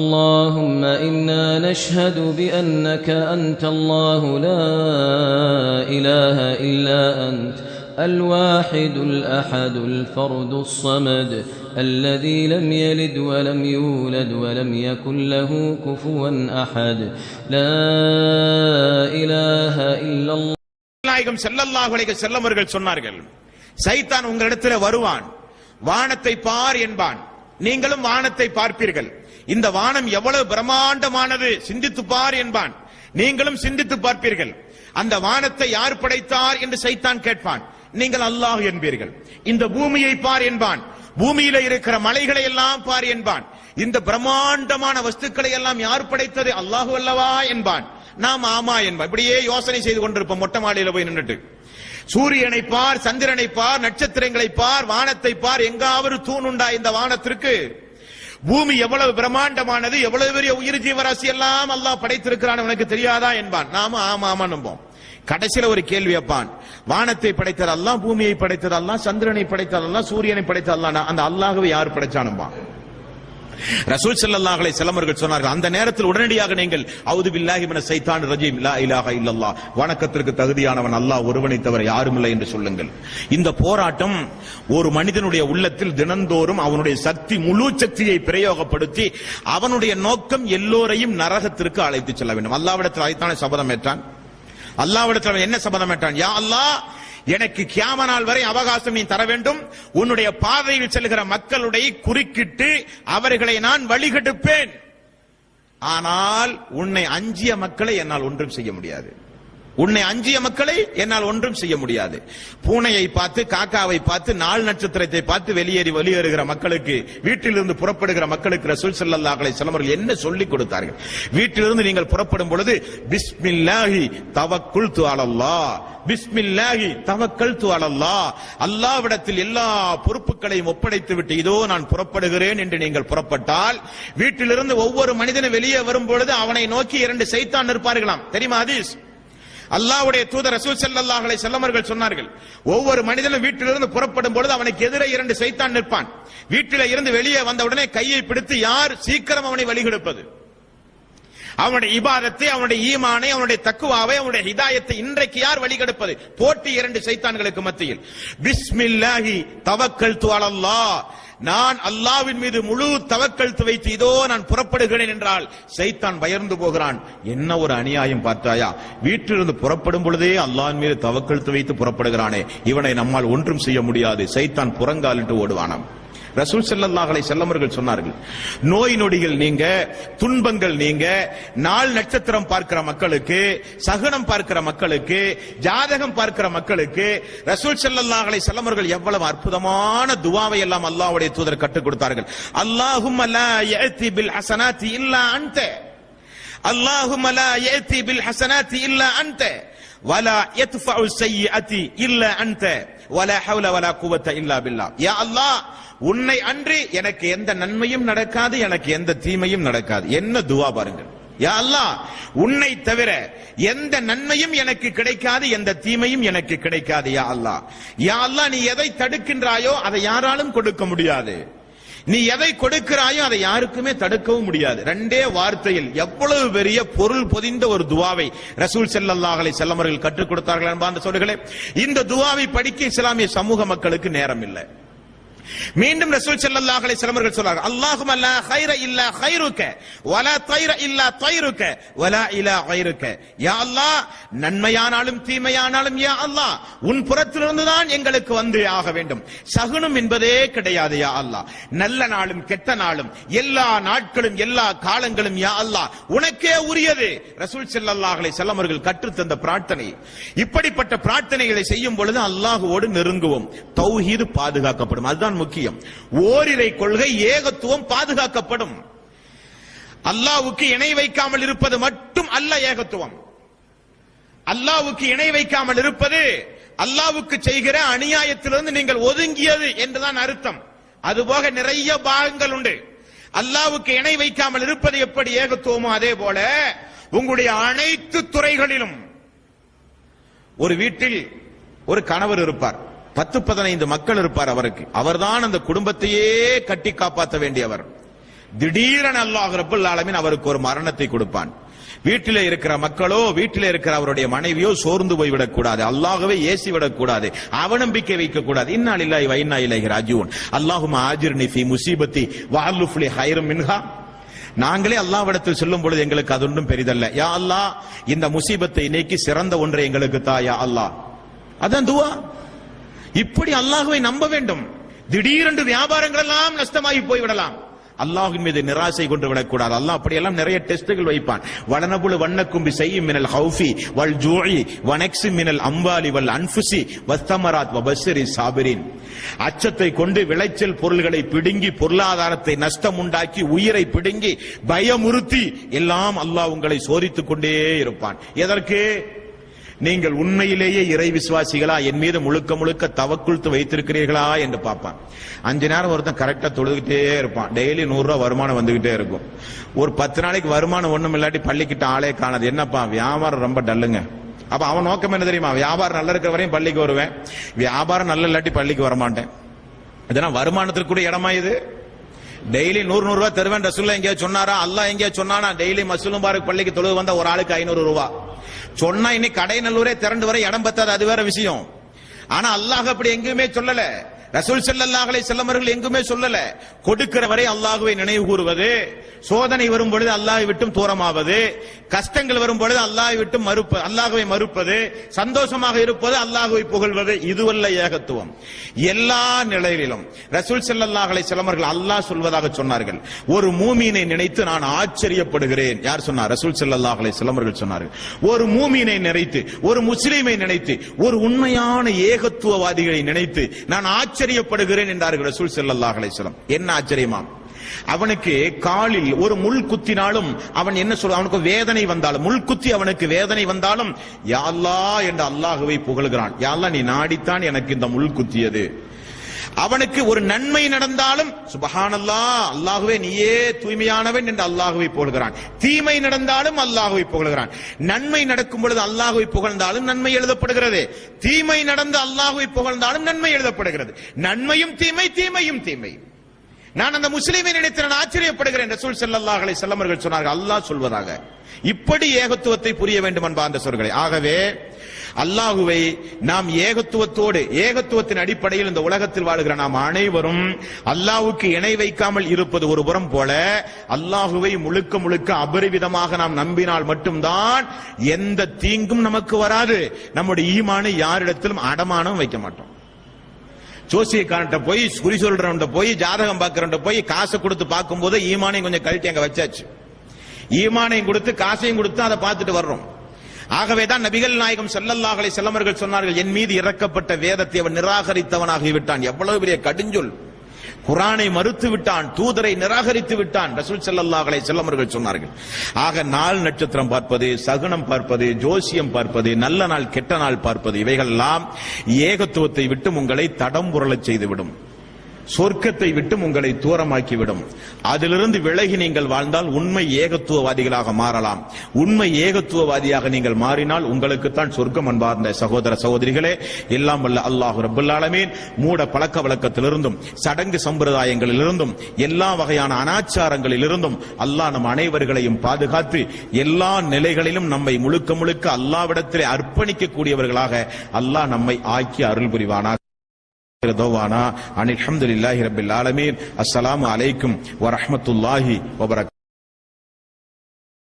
اللهم إنا نشهد بأنك أنت الله لا إله إلا أنت الواحد الأحد الفرد الصمد الذي لم يلد ولم يولد ولم يكن له كفوا أحد لا إله إلا الله. நாயகம் ஸல்லல்லாஹு அலைஹி வஸல்லம் அவர்கள் சொன்னார்கள், சைத்தான் உங்களிடத்தில் வருவான், வானத்தை பார் என்பான், நீங்களும் வானத்தை பார்ப்பீர்கள். இந்த வானம் எவ்வளவு பிரம்மாண்டமானது சிந்தித்து பார் என்பான், நீங்களும் சிந்தித்து பார்ப்பீர்கள். அந்த வானத்தை யார் படைத்தார் என்று சைத்தான் கேட்பான், நீங்கள் அல்லாஹ் என்பீர்கள். இந்த பூமியை பார் என்பான், பூமியில இருக்கிற மலைகளை எல்லாம் பார் என்பான். இந்த பிரம்மாண்டமான வஸ்துக்களை எல்லாம் யார் படைத்தது, அல்லாஹு அல்லவா என்பான். நாம் ஆமா என்பான். இப்படியே யோசனை செய்து கொண்டிருப்போம் மொட்டை மாடியில போய் நின்றுட்டு. சூரியனை பார், சந்திரனை பார், நட்சத்திரங்களை பார், வானத்தை பார், எங்காவது தூண் உண்டா இந்த வானத்திற்கு? பூமி எவ்வளவு பிரம்மாண்டமானது, எவ்வளவு பெரிய உயிர் ஜீவராசி எல்லாம் அல்லாஹ் படைத்திருக்கிறான், உனக்கு தெரியாதா என்பான். நாம ஆமா ஆமா நம்போம். கடைசியில ஒரு கேள்வி வைப்பான், வானத்தை படைத்தது அல்லாஹ், பூமியை படைத்தது அல்லாஹ், சந்திரனை படைத்தது அல்லாஹ், சூரியனை படைத்தது அல்லாஹ், அந்த அல்லாஹ்வை யார் படைச்சானும்பான். ரசூல் ஸல்லல்லாஹு அலைஹி வஸல்லம் அவர்கள் சொன்னார்கள், அந்த நேரத்தில் உடனடியாக நீங்கள் அவுது பில்லாஹி மினஷ் ஷைத்தானிர் ரஜீம் லா இலாஹ இல்லல்லாஹ், வணக்கத்திற்கு தகுதியானவன் அல்லாஹ் ஒருவனை தவிர யாரும் இல்லை என்று சொல்லுங்கள். இந்த போராட்டம் ஒரு மனிதனுடைய உள்ளத்தில் தினந்தோறும் அவனுடைய சக்தி, முழு சக்தியை பிரயோகப்படுத்தி அவனுடைய நோக்கம் எல்லோரையும் நரகத்திற்கு அழைத்து செல்ல வேண்டும். அல்லாஹ்விடத்தில் அழைத்தானே சபதம் ஏற்றான். அல்லாஹ்விடத்தில் என்ன சபதம் ஏற்றான்? யா அல்லாஹ், எனக்கு கியாம நாள் வரை அவகாசம் நீ தர வேண்டும். உன்னுடைய பாதையில் செல்கிற மக்களுடைய குறுக்கிட்டு அவர்களை நான் வழிகெடுப்பேன். ஆனால் உன்னை அஞ்சிய மக்களை என்னால் ஒன்றும் செய்ய முடியாது. உன்னை அஞ்சிய மக்களை என்னால் ஒன்றும் செய்ய முடியாது. பூனையை பார்த்து, காக்காவை பார்த்து, நாள் நட்சத்திரத்தை பார்த்து வெளியேறுகிற மக்களுக்கு, வீட்டிலிருந்து புறப்படுகிற மக்களுக்கு ரசூல் ஸல்லல்லாஹு அலைஹி வஸல்லம் அவர்கள் என்ன சொல்லிக் கொடுத்தார்கள்? வீட்டிலிருந்து நீங்கள் புறப்படும் பொழுது பிஸ்மில்லாஹி தவக்குல்து அலல்லாஹ், பிஸ்மில்லாஹி தவக்கல்து அலல்லாஹ், அல்லாஹ்விடத்தில் எல்லா பொறுப்புகளையும் ஒப்படைத்து விட்டு இதோ நான் புறப்படுகிறேன் என்று நீங்கள் புறப்பட்டால், வீட்டிலிருந்து ஒவ்வொரு மனிதனும் வெளியே வரும் பொழுது அவனை நோக்கி 2 சைத்தான் நிற்பார்களாம். தெரியுமா ஹதீஸ்? அல்லாஹ்வுடைய தூதர் ரசூல் ஸல்லல்லாஹு அலைஹி வஸல்லம் அவர்கள் சொன்னார்கள், ஒவ்வொரு மனிதனும் வீட்டிலிருந்து புறப்படும் பொழுது அவனுக்கு எதிரே 2 சைத்தான் நிற்பான். வீட்டில இருந்து வெளியே வந்த உடனே கையை பிடித்து யார் சீக்கிரம் அவனை வழிகெடுப்பது, அவனுடைய இபாதத்தை, அவனுடைய ஈமானை, அவனுடைய தக்வாவை, அவனுடைய ஹிதாயத்தை இன்றைக்கு யார் வழிகெடுப்பது? போட்டி 2 சைத்தான்களுக்கு மத்தியில். பிஸ்மில்லாஹி தவக்கல்து அலல்லாஹ், நான் அல்லாஹ்வின் மீது முழு தவக்கல்து வைத்து இதோ நான் புறப்படுகிறேன் என்றால் சைத்தான் பயந்து போகிறான். என்ன ஒரு அநியாயம் பார்த்தாயா, வீட்டிலிருந்து புறப்படும் பொழுதே அல்லாஹ்வின் மீது தவக்கல்து வைத்து புறப்படுகிறானே, இவனை நம்மால் ஒன்றும் செய்ய முடியாது. சைத்தான் புறங்காலிட்டு ஓடுவானாம். ரசூல் ஸல்லல்லாஹு அலைஹி வஸல்லம் அவர்கள் சொன்னார்கள், நோய் நொடிகள் நீங்க, துன்பங்கள் நீங்க, நாள் நட்சத்திரம் பார்க்கிற மக்களுக்கு, சகுனம் பார்க்கிற மக்களுக்கு, ஜாதகம் பார்க்கிற மக்களுக்கு ரசூல் ஸல்லல்லாஹு அலைஹி வஸல்லம் அவர்கள் எவ்வளவு அற்புதமான துஆவை எல்லாம் அல்லாஹ்வுடைய தூதர் கற்றுக் கொடுத்தார்கள். அல்லாஹும்ம லா யஅதி பில் ஹஸனாத்தி இல்லா அன்த, அல்லாஹும்ம லா யஅதி பில் ஹஸனாத்தி இல்லா அன்த வலா யத்ஃபஉ ஸய்யிஅத்தி இல்லா அன்த வலா ஹவ்ல வலா குவத்த இல்லா பில்லாஹ். யா அல்லாஹ், உன்னை அன்றி எனக்கு எந்த நன்மையும் நடக்காது, எனக்கு எந்த தீமையும் நடக்காது. என்ன துவா பாருங்கள். யா அல்லாஹ், உன்னை தவிர எந்த நன்மையும் எனக்கு கிடைக்காது, எந்த தீமையும் எனக்கு கிடைக்காது. யா அல்லாஹ், யா அல்லாஹ், நீ எதை தடுக்கின்றாயோ அதை யாராலும் கொடுக்க முடியாது, நீ எதை கொடுக்கிறாயோ அதை யாருக்குமே தடுக்கவும் முடியாது. 2 வார்த்தையில் எவ்வளவு பெரிய பொருள் பொதிந்த ஒரு துவாவை ரசூல் ஸல்லல்லாஹு அலைஹி வஸல்லம் அவர்கள் கற்றுக் கொடுத்தார்கள் என்பார்ந்த சொல்லுகளே. இந்த துவாவை படிக்க இஸ்லாமிய சமூக மக்களுக்கு நேரம் இல்லை. மீண்டும் ரசூல் ஸல்லல்லாஹு அலைஹி வஸல்லம் அவர்கள் சொல்றார்கள், அல்லாஹும்ம லா கைர இல்லா கைருக வலா தைர இல்லா தைருக வலா இலா கைருக. யா அல்லாஹ், நன்மையானாலும் தீமையானாலும் யா அல்லாஹ் உன் புறத்திலிருந்து தான் எங்களுக்கு வந்து ஆக வேண்டும். சகுனம் என்பதே கிடையாது யா அல்லாஹ். நல்ல நாளும் கெட்ட நாளும் எல்லா நாட்களும் எல்லா காலங்களும் யா அல்லாஹ் உனக்கே உரியது. ரசூல் ஸல்லல்லாஹு அலைஹி வஸல்லம் அவர்கள் கற்றுத் தந்த பிரார்த்தனை. இப்படிப்பட்ட பிரார்த்தனைகளை செய்யும் பொழுது அல்லாஹ்வோடு நெருங்குவோம். தௌஹீது பாதுகாக்கப்படும். அதுதான் முக்கியம். ஓரிரை கொள்கை, ஏகத்துவம் பாதுகாக்கப்படும். அல்லாஹ்வுக்கு இணை வைக்காமல் இருப்பது மட்டும் அல்ல ஏகத்துவம். அல்லாஹ்வுக்கு இணை வைக்காமல் இருப்பது அல்லாஹ்வுக்கு செய்கிற அநியாயத்திலிருந்து நீங்கள் ஒதுங்கியது என்றுதான் அர்த்தம். அதுபோக நிறைய பாகங்கள் உண்டு. அல்லாஹ்வுக்கு இணை வைக்காமல் இருப்பது எப்படி ஏகத்துவமோ அதே போல உங்களுடைய அனைத்து துறைகளிலும். ஒரு வீட்டில் ஒரு கணவர் இருப்பார், 10-15 மக்கள் இருப்பார் அவருக்கு. அவர்தான் அந்த குடும்பத்தையே கட்டி காப்பாற்ற வேண்டியவர். திடீரென அல்லாஹ் ரப்பல் ஆலமீன் அவருக்கு ஒரு மரணத்தை கொடுப்பான். வீட்டிலே இருக்கிற மக்களோ, வீட்டிலே இருக்கிற அவருடைய மனைவியோ சோர்ந்து போய்விடக் கூடாது, அல்லாஹ்வை ஏசி விடக் கூடாது, அவநம்பிக்கை வைக்க கூடாது. இன்னா லில்லாஹி வ இன்னா இலைஹி ராஜிஊன். அல்லாஹும்ம ஆஜிர்னி ஃபீ முஸீபத்தி வஅல்லிஃப் லி ஹைரம் மின்ஹா. நாங்களே அல்லாஹ்விடத்தில் சொல்லும் பொழுது எங்களுக்கு அது ஒன்றும் பெரிதல்ல. யா அல்லாஹ், இந்த முசீபத்தை நீக்கி சிறந்த ஒன்றை எங்களுக்கு தா யா அல்லாஹ். அதான் துஆ. இப்படி அல்லாஹ்வை நம்ப வேண்டும். திடீரென்று வியாபாரங்கள் எல்லாம் நஷ்டமாகி போய்விடலாம். அல்லாஹ்வின் மீது நிராசை கொண்டு விடக்கூடாது. அல்லாஹ் அப்படியெல்லாம் நிறைய டெஸ்டுகள் வைப்பான். வலனபுல் வன்னக்கும் பிஸையின் மினல் ஹௌஃபி வல் ஜூஇ வனக்ஸி மினல் அம்வாலி வல் அன்ஃபுஸி வஸ்தமராத் வபஸ்ஸிரி சாபிரின். அச்சத்தை கொண்டு விளைச்சல் பொருள்களை பிடுங்கி, பொருளாதாரத்தை நஷ்டம் உண்டாக்கி, உயிரை பிடுங்கி, பயமுறுத்தி எல்லாம் அல்லாஹ் உங்களை சோதித்துக் கொண்டே இருப்பான். எதற்கு? நீங்கள் உண்மையிலேயே இறை விசுவாசிகளா, என் மீது முழுக்க முழுக்க தவக்குள்த்து வைத்திருக்கிறீர்களா என்று பார்ப்பான். 5 நேரம் ஒருத்தன் கரெக்டா தொழுதுகிட்டே இருப்பான். டெய்லி 100 ரூபாய் வருமானம் வந்துகிட்டே இருக்கும். ஒரு 10 நாளைக்கு வருமானம் ஒண்ணும் இல்லாட்டி பள்ளிக்கிட்ட ஆளே காணாது. என்னப்பா வியாபாரம் ரொம்ப டல்லுங்க. அப்ப அவன் நோக்கம் என்ன தெரியுமா? வியாபாரம் நல்லா இருக்கிற வரையும் பள்ளிக்கு வருவேன், வியாபாரம் நல்ல இல்லாட்டி பள்ளிக்கு வரமாட்டேன். இதெல்லாம் வருமானத்திற்கு கூட இடமா இது? டெய்லி 100 ரூபாய் தருவேன் ரசூலுல்லாஹ் எங்கேயா சொன்னாரா? அல்லாஹ் எங்கேயா சொன்னானா? டெய்லி மஸ்ஜிதுல் முபாரக் பள்ளிக்கு தொழுது வந்தா ஒரு ஆளுக்கு 500 ரூபாய் சொன்னா இன்னைக்கு கடைநல்லூரே திரண்டு வரை இடம் பத்தாது, அது வேற விஷயம். ஆனா அல்லாஹ் அப்படி எங்குமே சொல்லல. ரசூல் ஸல்லல்லாஹு அலைஹி வஸல்லம் அவர்கள் எங்குமே சொல்லல. கொடுக்கிற வரை அல்லாஹ்வை நினைவு கூறுவது, சோதனை வரும் பொழுது அல்லாஹ்வை விட்டும் தூரமாவது, கஷ்டங்கள் வரும் பொழுது அல்லாஹ்வை விட்டும் அல்லாஹ்வை மறுப்பது, சந்தோஷமாக இருப்பது, அல்லாஹ்வை புகழ்வது, இதுவல்ல ஏகத்துவம். எல்லா நிலையிலும் ரசூல் ஸல்லல்லாஹு அலைஹி வஸல்லம் அவர்கள் அல்லாஹ் சொல்வதாக சொன்னார்கள். ஒரு மூமினை நினைத்து நான் ஆச்சரியப்படுகிறேன். யார் சொன்னார்? ரசூல் ஸல்லல்லாஹு அலைஹி வஸல்லம் அவர்கள் சொன்னார்கள். ஒரு மூமினை நினைத்து, ஒரு முஸ்லிமை நினைத்து, ஒரு உண்மையான ஏகத்துவவாதிகளை நினைத்து நான் ஆச்சரியப்படுகிறேன் என்றார்கள் ரசூல் ஸல்லல்லாஹு அலைஹி வஸல்லம். என்ன ஆச்சரியமா? அவனுக்கு காலில் ஒரு முள் குத்தினாலும் அவன் என்ன சொல்ல, அவனுக்கு வேதனை வந்தாலும், முள் குத்தி அவனுக்கு வேதனை வந்தாலும் யா அல்லாஹ் என்று அல்லாஹ்வை புகழ்கிறான். யா அல்லாஹ், நீ நாடித்தான் எனக்கு இந்த முள் குத்தியது. அவனுக்கு ஒரு நன்மை நடந்தாலும் சுப்ஹானல்லாஹ், அல்லாஹ்வே நீயே தூய்மையானவன் என்று அல்லாஹ்வை புகழ்கிறான். தீமை நடந்தாலும் அல்லாஹ்வை புகழ்கிறான். நன்மை நடக்கும் பொழுது அல்லாஹ்வை புகழ்ந்தாலும் நன்மை எழுதப்படுகிறது, தீமை நடந்து அல்லாஹ்வை புகழ்ந்தாலும் நன்மை எழுதப்படுகிறது. நன்மையும் தீமை, தீமையும் தீமை. நான் அந்த முஸ்லிமை நினைத்து நான் ஆச்சரியப்படுகிறேன். ரசூல் ஸல்லல்லாஹு அலைஹி வஸல்லம் அவர்கள் சொன்னார்கள், அல்லாஹ் சொல்வதாக. இப்படி ஏகத்துவத்தை புரிய வேண்டும் அன்பார்ந்த சகோதரர்களே. ஆகவே அல்லாஹுவை நாம் ஏகத்துவத்தோடு, ஏகத்துவத்தின் அடிப்படையில் இந்த உலகத்தில் வாழுகிற நாம் அனைவரும் அல்லாஹ்வுக்கு இணை வைக்காமல் இருப்பது ஒரு புறம் போல, அல்லாஹுவை முழுக்க முழுக்க அபரிவிதமாக நாம் நம்பினால் மட்டும்தான் எந்த தீங்கும் நமக்கு வராது. நம்முடைய ஈமானை யாரிடத்திலும் அடமானம் வைக்க மாட்டோம். ஜோசியக்காரன்ட்ட போய், குறி சொல்றவன்ட்ட போய், ஜாதகம் பார்க்கறவன்ட்ட போய் காசை கொடுத்து பார்க்கும் போது ஈமானையும் கொஞ்சம் கழட்டி அங்க வச்சாச்சு. ஈமானையும் கொடுத்து காசையும் கொடுத்து அதை பார்த்துட்டு வர்றோம். ஆகவேதான் நபிகள் நாயகம் ஸல்லல்லாஹு அலைஹி வஸல்லம் அவர்கள் சொன்னார்கள், என் மீது இறக்கப்பட்ட வேதத்தை அவன் நிராகரித்தவனாகி விட்டான். எவ்வளவு பெரிய கடுஞ்சொல்! குர்ஆனை மறுத்து விட்டான், தூதரை நிராகரித்து விட்டான். ரசூல் ஸல்லல்லாஹு அலைஹி வஸல்லம் அவர்கள் சொன்னார்கள். ஆக நாள் நட்சத்திரம் பார்ப்பது, சகுனம் பார்ப்பது, ஜோசியம் பார்ப்பது, நல்ல நாள் கெட்ட நாள் பார்ப்பது, இவைகள் எல்லாம் ஏகத்துவத்தை விட்டு உங்களை தடம் புரளச் செய்துவிடும், சொர்க்கத்தை விட்டு உங்களை தூரமாக்கிவிடும். அதிலிருந்து விலகி நீங்கள் வாழ்ந்தால் உண்மை ஏகத்துவவாதிகளாக மாறலாம். உண்மை ஏகத்துவவாதியாக நீங்கள் மாறினால் உங்களுக்குத்தான் சொர்க்கம். அன்பார்ந்த சகோதர சகோதரிகளே, எல்லாம் வல்ல அல்லாஹ் ரப்பல் ஆலமீன் மூட பழக்க வழக்கத்திலிருந்தும், சடங்கு சம்பிரதாயங்களிலிருந்தும், எல்லா வகையான அனாச்சாரங்களிலிருந்தும் அல்லாஹ் நம் அனைவர்களையும் பாதுகாத்து எல்லா நிலைகளிலும் நம்மை முழுக்க முழுக்க அல்லாஹ்விடத்திலே அர்ப்பணிக்க கூடியவர்களாக அல்லாஹ் நம்மை ஆக்கி அருள் புரிவானாக. அல்ஹம்துலில்லாஹி ரப்பில் ஆலமீன். அஸ்ஸலாமு அலைக்கும் வரஹ்மத்துல்லாஹி வபரகாத்துஹு.